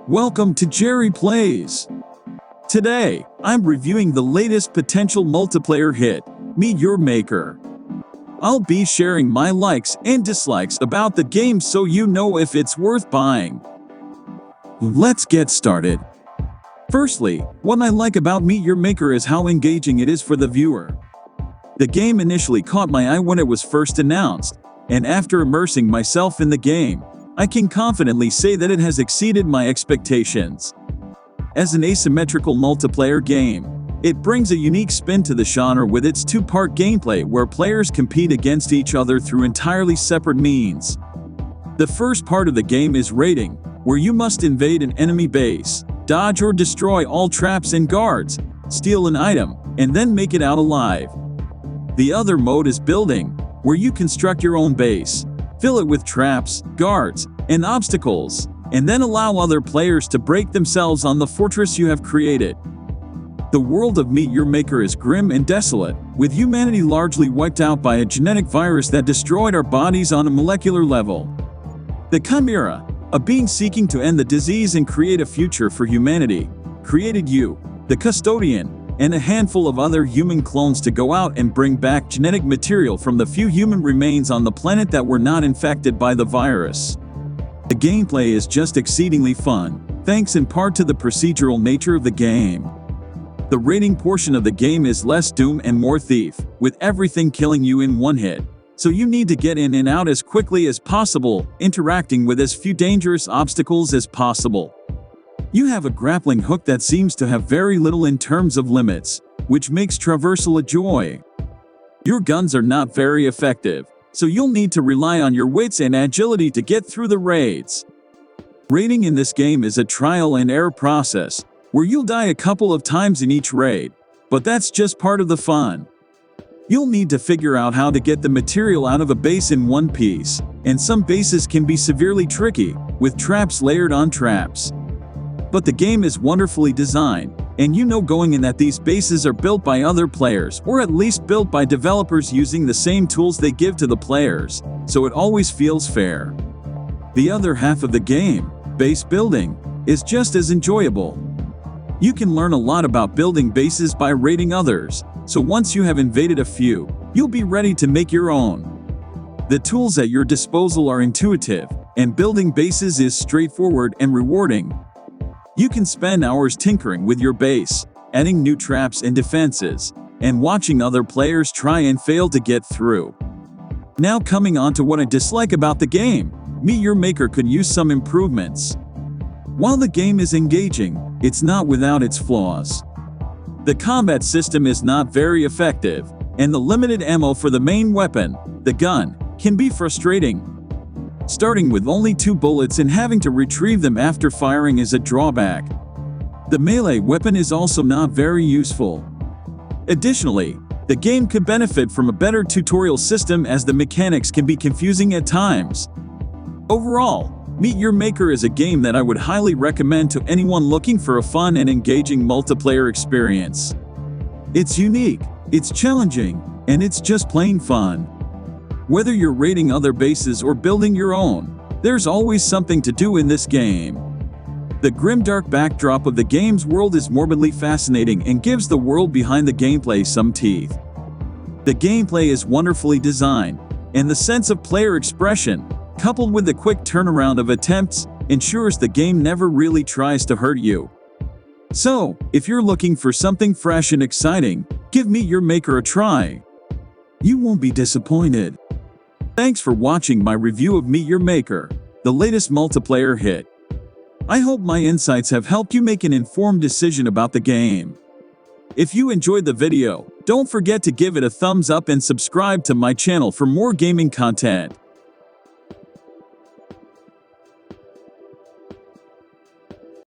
Welcome to Jerry Plays. Today, I'm reviewing the latest potential multiplayer hit, Meet Your Maker. I'll be sharing my likes and dislikes about the game so you know if it's worth buying. Let's get started. Firstly, what I like about Meet Your Maker is how engaging it is for the viewer. The game initially caught my eye when it was first announced, and after immersing myself in the game, I can confidently say that it has exceeded my expectations. As an asymmetrical multiplayer game, it brings a unique spin to the genre with its two-part gameplay where players compete against each other through entirely separate means. The first part of the game is raiding, where you must invade an enemy base, dodge or destroy all traps and guards, steal an item, and then make it out alive. The other mode is building, where you construct your own base, fill it with traps, guards, and obstacles, and then allow other players to break themselves on the fortress you have created. The world of Meet Your Maker is grim and desolate, with humanity largely wiped out by a genetic virus that destroyed our bodies on a molecular level. The Chimera, a being seeking to end the disease and create a future for humanity, created you, the Custodian, and a handful of other human clones to go out and bring back genetic material from the few human remains on the planet that were not infected by the virus. The gameplay is just exceedingly fun, thanks in part to the procedural nature of the game. The raiding portion of the game is less Doom and more Thief, with everything killing you in one hit, so you need to get in and out as quickly as possible, interacting with as few dangerous obstacles as possible. You have a grappling hook that seems to have very little in terms of limits, which makes traversal a joy. Your guns are not very effective, so you'll need to rely on your wits and agility to get through the raids. Raiding in this game is a trial and error process, where you'll die a couple of times in each raid, but that's just part of the fun. You'll need to figure out how to get the material out of a base in one piece, and some bases can be severely tricky, with traps layered on traps. But the game is wonderfully designed, and you know going in that these bases are built by other players, or at least built by developers using the same tools they give to the players, so it always feels fair. The other half of the game, base building, is just as enjoyable. You can learn a lot about building bases by raiding others, so once you have invaded a few, you'll be ready to make your own. The tools at your disposal are intuitive, and building bases is straightforward and rewarding. You can spend hours tinkering with your base, adding new traps and defenses, and watching other players try and fail to get through. Now coming on to what I dislike about the game, Meet Your Maker could use some improvements. While the game is engaging, it's not without its flaws. The combat system is not very effective, and the limited ammo for the main weapon, the gun, can be frustrating. Starting with only 2 bullets and having to retrieve them after firing is a drawback. The melee weapon is also not very useful. Additionally, the game could benefit from a better tutorial system as the mechanics can be confusing at times. Overall, Meet Your Maker is a game that I would highly recommend to anyone looking for a fun and engaging multiplayer experience. It's unique, it's challenging, and it's just plain fun. Whether you're raiding other bases or building your own, there's always something to do in this game. The grimdark backdrop of the game's world is morbidly fascinating and gives the world behind the gameplay some teeth. The gameplay is wonderfully designed, and the sense of player expression, coupled with the quick turnaround of attempts, ensures the game never really tries to hurt you. So, if you're looking for something fresh and exciting, give Meet Your Maker a try. You won't be disappointed. Thanks for watching my review of Meet Your Maker, the latest multiplayer hit. I hope my insights have helped you make an informed decision about the game. If you enjoyed the video, don't forget to give it a thumbs up and subscribe to my channel for more gaming content.